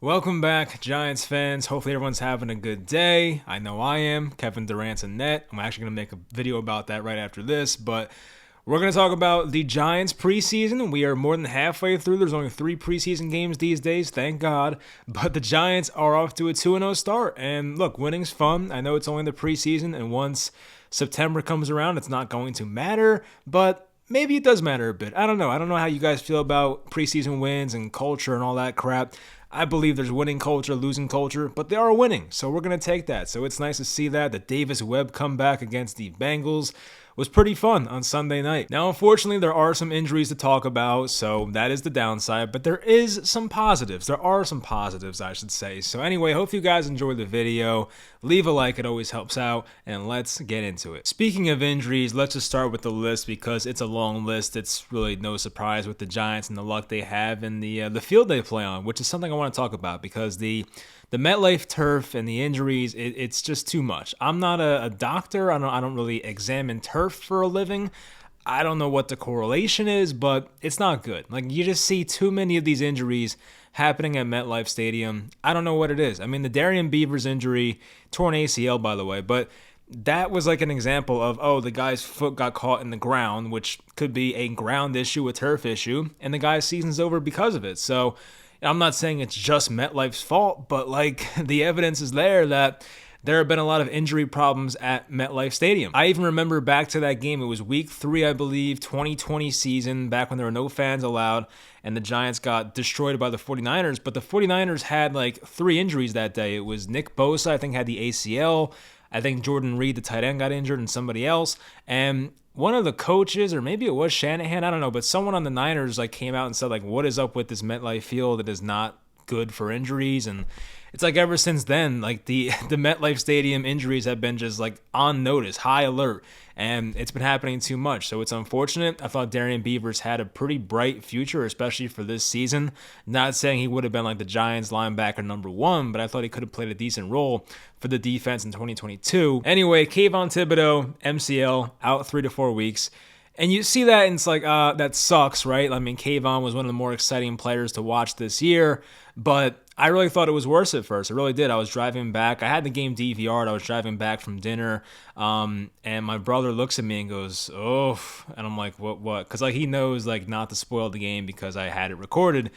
Welcome back, Giants fans. Hopefully everyone's having a good day. I know I am. Kevin Durant's a net. I'm actually going to make a video about that right after this, but we're going to talk about the Giants preseason. We are more than halfway through. There's only 3 preseason games these days, thank God. But the Giants are off to a 2-0 start. And look, winning's fun. I know it's only the preseason, and once September comes around, it's not going to matter, but maybe it does matter a bit. I don't know. I don't know how you guys feel about preseason wins and culture and all that crap. I believe there's winning culture, losing culture, but they are winning, so we're going to take that. So it's nice to see that. The Davis Webb comeback against the Bengals was pretty fun on Sunday night. Now, unfortunately, there are some injuries to talk about, so that is the downside, but there is some positives. There are some positives, I should say. So anyway, hope you guys enjoyed the video. Leave a like, it always helps out, and let's get into it. Speaking of injuries, let's just start with the list because it's a long list. It's really no surprise with the Giants and the luck they have and the field they play on, which is something I want to talk about because the MetLife turf and the injuries, it's just too much. I'm not a doctor. I don't really examine turf for a living. I don't know what the correlation is, but it's not good. Like, you just see too many of these injuries happening at MetLife Stadium. I don't know what it is. I mean, the Darian Beavers injury, torn ACL, by the way, but that was like an example of, oh, the guy's foot got caught in the ground, which could be a ground issue, a turf issue, and the guy's season's over because of it. So I'm not saying it's just MetLife's fault, but like the evidence is there that there have been a lot of injury problems at MetLife Stadium. I even remember back to that game. It was week 3, I believe, 2020 season, back when there were no fans allowed, and the Giants got destroyed by the 49ers. But the 49ers had like 3 injuries that day. It was Nick Bosa, I think, had the ACL. I think Jordan Reed, the tight end, got injured, and somebody else. And one of the coaches, or maybe it was Shanahan, I don't know, but someone on the Niners like came out and said, like, what is up with this MetLife field? It is not good for injuries. And it's like ever since then, like the MetLife Stadium injuries have been just like on notice, high alert, and it's been happening too much. So it's unfortunate. I thought Darian Beavers had a pretty bright future, especially for this season. Not saying he would have been like the Giants linebacker number 1, but I thought he could have played a decent role for the defense in 2022. Anyway, Kayvon Thibodeau, MCL, out 3 to 4 weeks. And you see that, and it's like, that sucks, right? I mean, Kayvon was one of the more exciting players to watch this year, but I really thought it was worse at first. I really did. I was driving back. I had the game DVR'd. I was driving back from dinner, and my brother looks at me and goes, oh, and I'm like, what? Because like he knows like not to spoil the game because I had it recorded.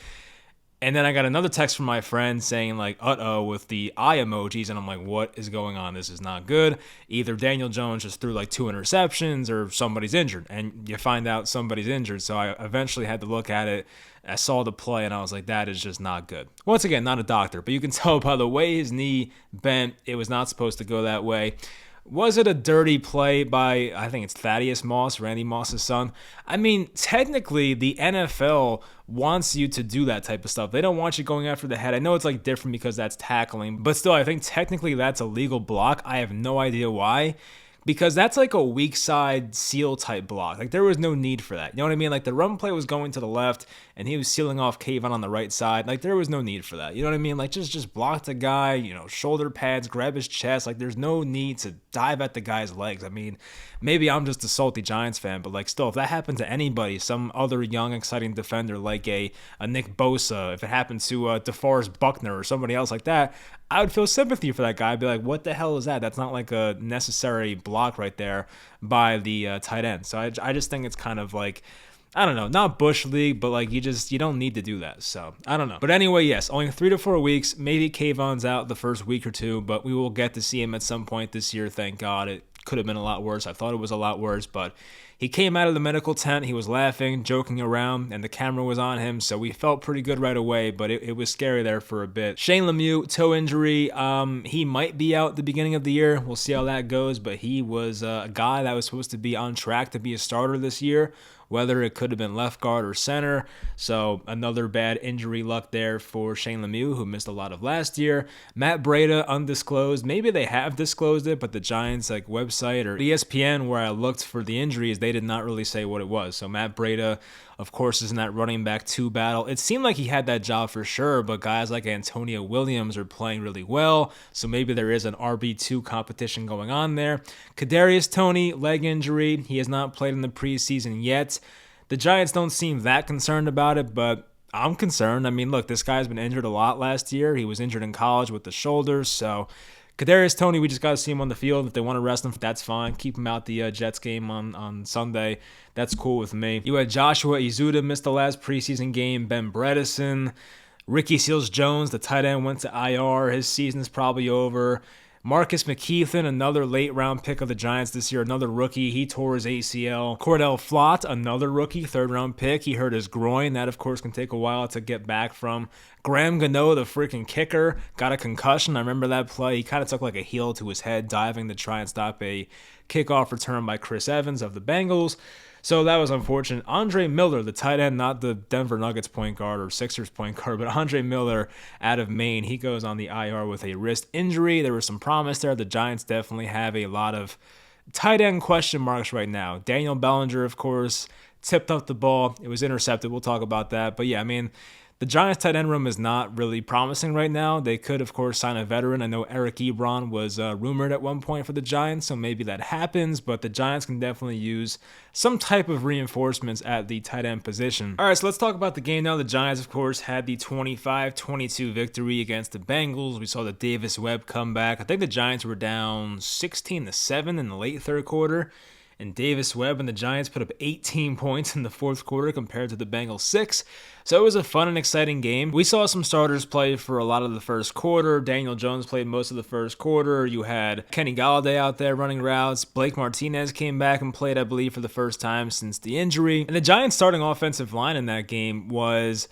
And then I got another text from my friend saying like, uh-oh, with the eye emojis. And I'm like, what is going on? This is not good. Either Daniel Jones just threw like 2 interceptions or somebody's injured. And you find out somebody's injured. So I eventually had to look at it. I saw the play and I was like, that is just not good. Once again, not a doctor, but you can tell by the way his knee bent, it was not supposed to go that way. Was it a dirty play by, I think it's Thaddeus Moss, Randy Moss's son? I mean, technically, the NFL wants you to do that type of stuff. They don't want you going after the head. I know it's like different because that's tackling, but still, I think technically that's a legal block. I have no idea why. Because that's like a weak side seal type block. Like there was no need for that. You know what I mean? Like the run play was going to the left and he was sealing off Kayvon on the right side. Like there was no need for that. You know what I mean? Like just block the guy, you know, shoulder pads, grab his chest. Like there's no need to dive at the guy's legs. I mean, maybe I'm just a salty Giants fan, but like still, if that happened to anybody, some other young, exciting defender like a Nick Bosa, if it happened to DeForest Buckner or somebody else like that, I would feel sympathy for that guy. I'd be like, what the hell is that? That's not like a necessary block right there by the tight end. So I just think it's kind of like, I don't know, not Bush League, but like you don't need to do that. So I don't know. But anyway, yes, only 3 to 4 weeks. Maybe Kayvon's out the first week or 2, but we will get to see him at some point this year. Thank God. It could have been a lot worse. I thought it was a lot worse, but he came out of the medical tent. He was laughing, joking around, and the camera was on him, so we felt pretty good right away, but it was scary there for a bit. Shane Lemieux, toe injury. He might be out at the beginning of the year. We'll see how that goes, but he was a guy that was supposed to be on track to be a starter this year, whether it could have been left guard or center. So another bad injury luck there for Shane Lemieux, who missed a lot of last year. Matt Breida, undisclosed. Maybe they have disclosed it, but the Giants like website or ESPN where I looked for the injuries, they did not really say what it was. So Matt Breida, of course, is in that running back 2 battle. It seemed like he had that job for sure, but guys like Antonio Williams are playing really well, so maybe there is an RB2 competition going on there. Kadarius Toney, leg injury. He has not played in the preseason yet. The Giants don't seem that concerned about it, but I'm concerned. I mean, look, this guy's been injured a lot last year. He was injured in college with the shoulders, so Kadarius Toney, we just got to see him on the field. If they want to rest him, that's fine. Keep him out the Jets game on Sunday. That's cool with me. You had Joshua Izuda missed the last preseason game. Ben Bredesen. Ricky Seals-Jones, the tight end, went to IR. His season's probably over. Marcus McKeithen, another late-round pick of the Giants this year, another rookie. He tore his ACL. Cordell Flott, another rookie, third-round pick. He hurt his groin. That, of course, can take a while to get back from. Graham Gano, the freaking kicker, got a concussion. I remember that play. He kind of took like a heel to his head, diving to try and stop a kickoff return by Chris Evans of the Bengals. So that was unfortunate. Andre Miller, the tight end, not the Denver Nuggets point guard or Sixers point guard, but Andre Miller out of Maine, he goes on the IR with a wrist injury. There was some promise there. The Giants definitely have a lot of tight end question marks right now. Daniel Bellinger, of course, tipped up the ball. It was intercepted. We'll talk about that. But yeah, I mean, the Giants tight end room is not really promising right now. They could, of course, sign a veteran. I know Eric Ebron was rumored at one point for the Giants, so maybe that happens, but the Giants can definitely use some type of reinforcements at the tight end position. All right, so let's talk about the game now. The Giants, of course, had the 25-22 victory against the Bengals. We saw the Davis Webb come back. I think the Giants were down 16-7 in the late third quarter. And Davis Webb and the Giants put up 18 points in the fourth quarter compared to the Bengals 6. So it was a fun and exciting game. We saw some starters play for a lot of the first quarter. Daniel Jones played most of the first quarter. You had Kenny Golladay out there running routes. Blake Martinez came back and played, I believe, for the first time since the injury. And the Giants' starting offensive line in that game was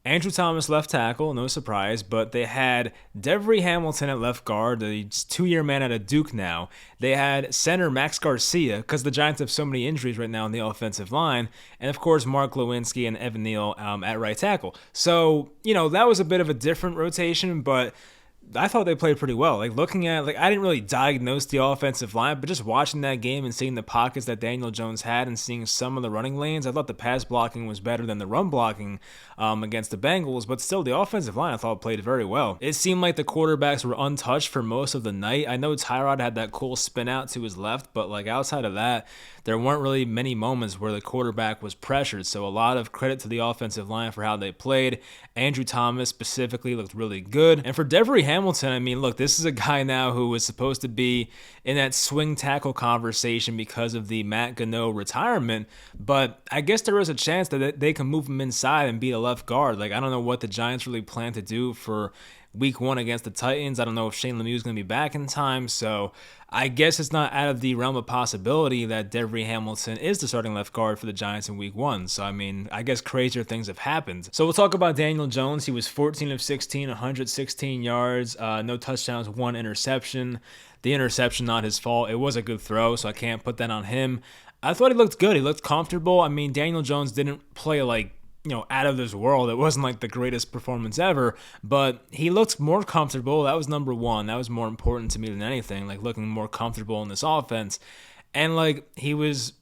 Andrew Thomas left tackle, no surprise, but they had Devery Hamilton at left guard, the two-year man out of Duke now. They had center Max Garcia, because the Giants have so many injuries right now on the offensive line, and of course Mark Lewinsky and Evan Neal at right tackle. So, that was a bit of a different rotation, but I thought they played pretty well. Looking at, I didn't really diagnose the offensive line, but just watching that game and seeing the pockets that Daniel Jones had and seeing some of the running lanes, I thought the pass blocking was better than the run blocking against the Bengals, but still the offensive line I thought played very well. It seemed like the quarterbacks were untouched for most of the night. I know Tyrod had that cool spin out to his left, but outside of that, there weren't really many moments where the quarterback was pressured, so a lot of credit to the offensive line for how they played. Andrew Thomas specifically looked really good, and for Devery Hamilton, I mean, look, this is a guy now who was supposed to be in that swing tackle conversation because of the Matt Gano retirement, but I guess there is a chance that they can move him inside and be a left guard. I don't know what the Giants really plan to do for week 1 against the Titans. I don't know if Shane Lemieux is going to be back in time, so I guess it's not out of the realm of possibility that Devery Hamilton is the starting left guard for the Giants in week 1. So, I mean, I guess crazier things have happened. So we'll talk about Daniel Jones. He was 14 of 16, 116 yards, no touchdowns, 1 interception. The interception, not his fault. It was a good throw, so I can't put that on him. I thought he looked good. He looked comfortable. I mean, Daniel Jones didn't play out of this world. It wasn't the greatest performance ever, but he looked more comfortable. That was number one. That was more important to me than anything, looking more comfortable in this offense. And he was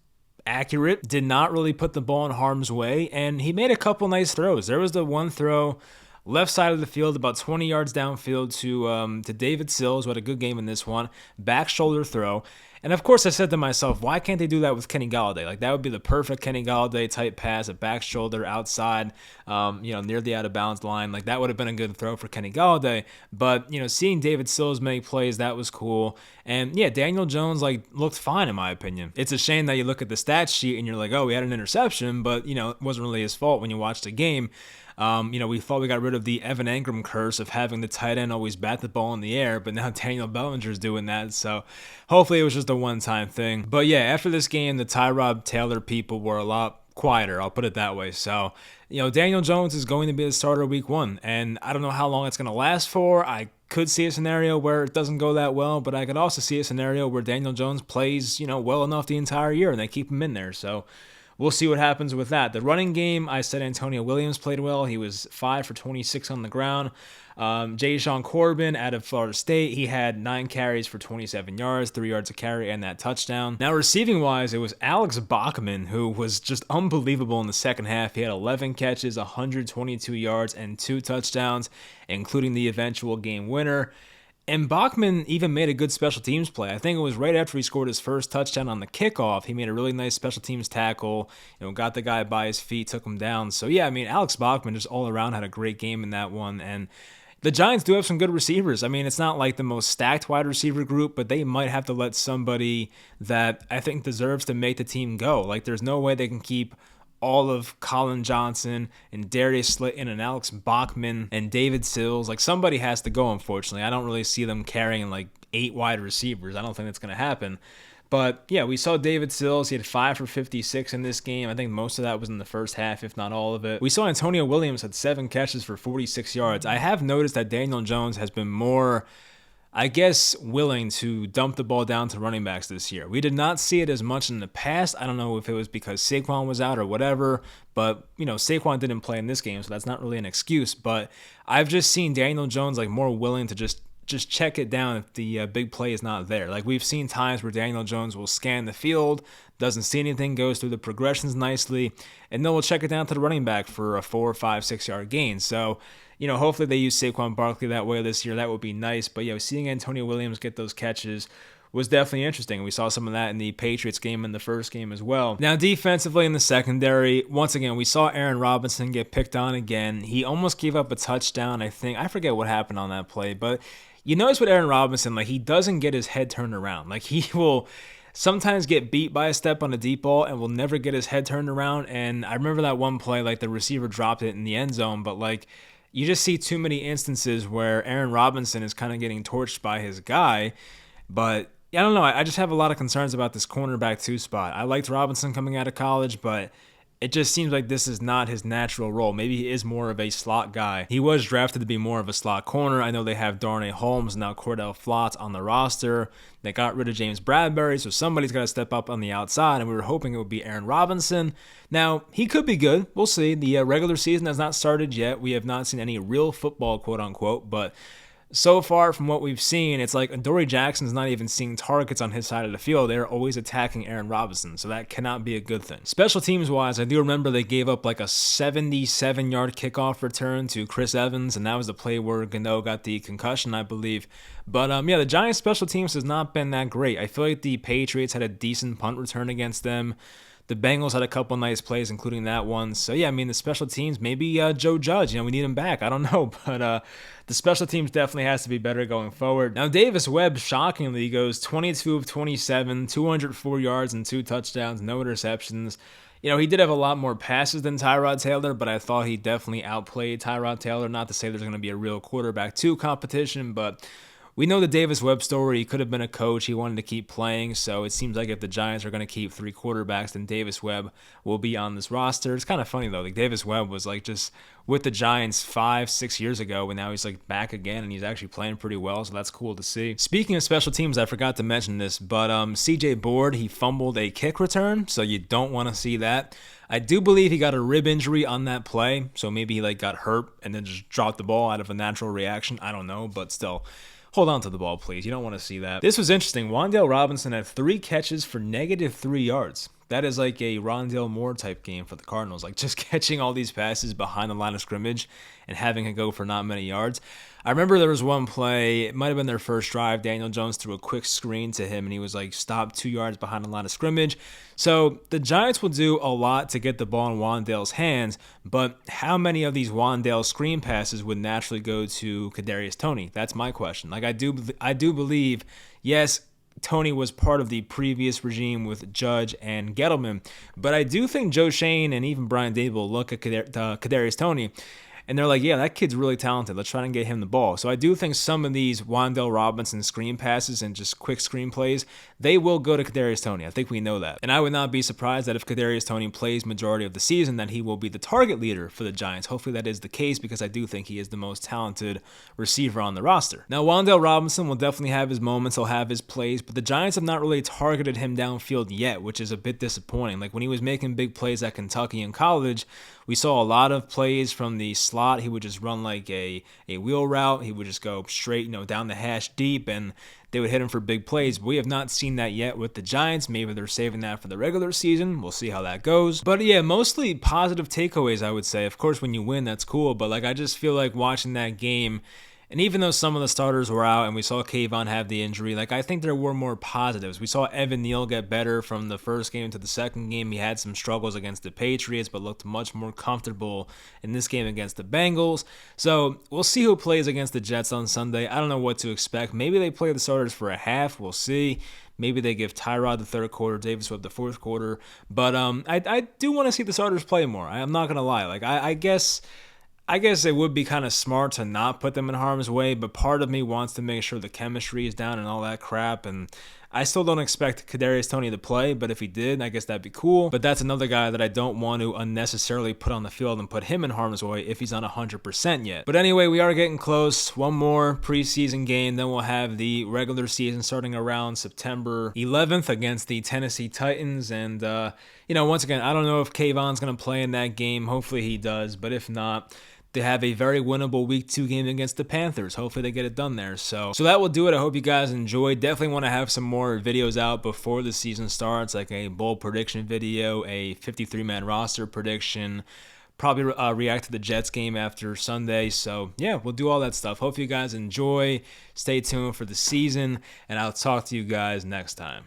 accurate, did not really put the ball in harm's way, and he made a couple nice throws. There was the one throw left side of the field, about 20 yards downfield to David Sills, who had a good game in this one, back shoulder throw. And of course, I said to myself, why can't they do that with Kenny Golladay? That would be the perfect Kenny Golladay type pass, a back shoulder outside, near the out of bounds line. That would have been a good throw for Kenny Golladay. But, seeing David Sills make plays, that was cool. And yeah, Daniel Jones, looked fine in my opinion. It's a shame that you look at the stat sheet and you're like, oh, he had an interception, but, it wasn't really his fault when you watch the game. We thought we got rid of the Evan Engram curse of having the tight end always bat the ball in the air, but now Daniel Bellinger's doing that, so hopefully it was just a one-time thing. But yeah, after this game, the Tyrod Taylor people were a lot quieter, I'll put it that way. So, Daniel Jones is going to be the starter week 1, and I don't know how long it's going to last for. I could see a scenario where it doesn't go that well, but I could also see a scenario where Daniel Jones plays, well enough the entire year and they keep him in there, so we'll see what happens with that. The running game, I said Antonio Williams played well. He was 5 for 26 on the ground. Jay-Sean Corbin out of Florida State, he had 9 carries for 27 yards, 3 yards a carry, and that touchdown. Now, receiving-wise, it was Alex Bachman, who was just unbelievable in the second half. He had 11 catches, 122 yards, and 2 touchdowns, including the eventual game winner. And Bachman even made a good special teams play. I think it was right after he scored his first touchdown on the kickoff. He made a really nice special teams tackle, got the guy by his feet, took him down. So yeah, I mean, Alex Bachman just all around had a great game in that one. And the Giants do have some good receivers. I mean, it's not like the most stacked wide receiver group, but they might have to let somebody that I think deserves to make the team go. Like, there's no way they can keep all of Colin Johnson and Darius Slayton and Alex Bachman and David Sills. Like, somebody has to go, unfortunately. I don't really see them carrying like 8 wide receivers. I don't think that's going to happen. But yeah, we saw David Sills. He had 5 for 56 in this game. I think most of that was in the first half, if not all of it. We saw Antonio Williams had 7 catches for 46 yards. I have noticed that Daniel Jones has been more, I guess, willing to dump the ball down to running backs this year. We did not see it as much in the past. I don't know if it was because Saquon was out or whatever, but, Saquon didn't play in this game, so that's not really an excuse. But I've just seen Daniel Jones like more willing to just check it down if the big play is not there. Like, we've seen times where Daniel Jones will scan the field, doesn't see anything, goes through the progressions nicely, and then we'll check it down to the running back for a 4, 5, 6 yard gain. So, hopefully they use Saquon Barkley that way this year. That would be nice. But yeah, seeing Antonio Williams get those catches was definitely interesting. We saw some of that in the Patriots game in the first game as well. Now, defensively in the secondary, once again, we saw Aaron Robinson get picked on again. He almost gave up a touchdown, I think. I forget what happened on that play, but you notice with Aaron Robinson, like, he doesn't get his head turned around. Like, he will sometimes get beat by a step on a deep ball and will never get his head turned around. And I remember that one play, like, the receiver dropped it in the end zone, but like, you just see too many instances where Aaron Robinson is kind of getting torched by his guy. But I don't know. I just have a lot of concerns about this cornerback 2 spot. I liked Robinson coming out of college, but it just seems like this is not his natural role. Maybe he is more of a slot guy. He was drafted to be more of a slot corner. I know they have Darnay Holmes and now Cordell Flotz on the roster. They got rid of James Bradbury, so somebody's got to step up on the outside, and we were hoping it would be Aaron Robinson. Now, he could be good. We'll see. The regular season has not started yet. We have not seen any real football, quote-unquote, but so far from what we've seen, it's like Adoree Jackson's not even seeing targets on his side of the field. They're always attacking Aaron Robinson, so that cannot be a good thing. Special teams-wise, I do remember they gave up like a 77-yard kickoff return to Chris Evans, and that was the play where Gano got the concussion, I believe. But yeah, the Giants' special teams has not been that great. I feel like the Patriots had a decent punt return against them. The Bengals had a couple nice plays, including that one. So, yeah, I mean, the special teams, maybe Joe Judge, we need him back. I don't know, but the special teams definitely has to be better going forward. Now, Davis Webb, shockingly, goes 22 of 27, 204 yards and 2 touchdowns, no interceptions. He did have a lot more passes than Tyrod Taylor, but I thought he definitely outplayed Tyrod Taylor. Not to say there's going to be a real quarterback 2 competition, but we know the Davis Webb story. He could have been a coach. He wanted to keep playing, so it seems like if the Giants are going to keep 3 quarterbacks, then Davis Webb will be on this roster. It's kind of funny, though. Like, Davis Webb was like just with the Giants 5-6 years ago, and now he's like back again, and he's actually playing pretty well, so that's cool to see. Speaking of special teams, I forgot to mention this, but CJ Board, he fumbled a kick return, so you don't want to see that. I do believe he got a rib injury on that play, so maybe he like got hurt and then just dropped the ball out of a natural reaction. I don't know, but still, hold on to the ball, please. You don't want to see that. This was interesting. Wan'Dale Robinson had 3 catches for -3 yards. That is like a Rondale Moore type game for the Cardinals, like just catching all these passes behind the line of scrimmage and having it go for not many yards. I remember there was one play, it might have been their first drive, Daniel Jones threw a quick screen to him and he was like stopped 2 yards behind the line of scrimmage. So the Giants will do a lot to get the ball in Wan'Dale's hands, but how many of these Wan'Dale screen passes would naturally go to Kadarius Toney? That's my question. Like, I do believe, yes, Toney was part of the previous regime with Judge and Gettleman, but I do think Joe Shane and even Brian Dable look at Kadarius Toney and they're like, yeah, that kid's really talented. Let's try and get him the ball. So I do think some of these Wan'Dale Robinson screen passes and just quick screen plays, they will go to Kadarius Toney. I think we know that. And I would not be surprised that if Kadarius Toney plays majority of the season, that he will be the target leader for the Giants. Hopefully that is the case because I do think he is the most talented receiver on the roster. Now, Wan'Dale Robinson will definitely have his moments. He'll have his plays, but the Giants have not really targeted him downfield yet, which is a bit disappointing. Like when he was making big plays at Kentucky in college, we saw a lot of plays from the slot. He would just run like a wheel route. He would just go straight, down the hash deep, and they would hit him for big plays. But we have not seen that yet with the Giants. Maybe they're saving that for the regular season. We'll see how that goes. But yeah, mostly positive takeaways, I would say. Of course, when you win, that's cool. But like, I just feel like watching that game, And even though some of the starters were out and we saw Kayvon have the injury, like I think there were more positives. We saw Evan Neal get better from the first game to the second game. He had some struggles against the Patriots, but looked much more comfortable in this game against the Bengals. So we'll see who plays against the Jets on Sunday. I don't know what to expect. Maybe they play the starters for a half. We'll see. Maybe they give Tyrod the third quarter, Davis Webb the fourth quarter. But I do want to see the starters play more. I'm not going to lie. Like I guess it would be kind of smart to not put them in harm's way, but part of me wants to make sure the chemistry is down and all that crap. And I still don't expect Kadarius Toney to play, but if he did, I guess that'd be cool. But that's another guy that I don't want to unnecessarily put on the field and put him in harm's way if he's not 100% yet. But anyway, we are getting close. One more preseason game, then we'll have the regular season starting around September 11th against the Tennessee Titans. And, once again, I don't know if Kayvon's going to play in that game. Hopefully he does, but if not, they have a very winnable week 2 game against the Panthers. Hopefully they get it done there. So that will do it. I hope you guys enjoyed. Definitely want to have some more videos out before the season starts, like a bowl prediction video, a 53-man roster prediction, probably react to the Jets game after Sunday. So yeah, we'll do all that stuff. Hope you guys enjoy. Stay tuned for the season, and I'll talk to you guys next time.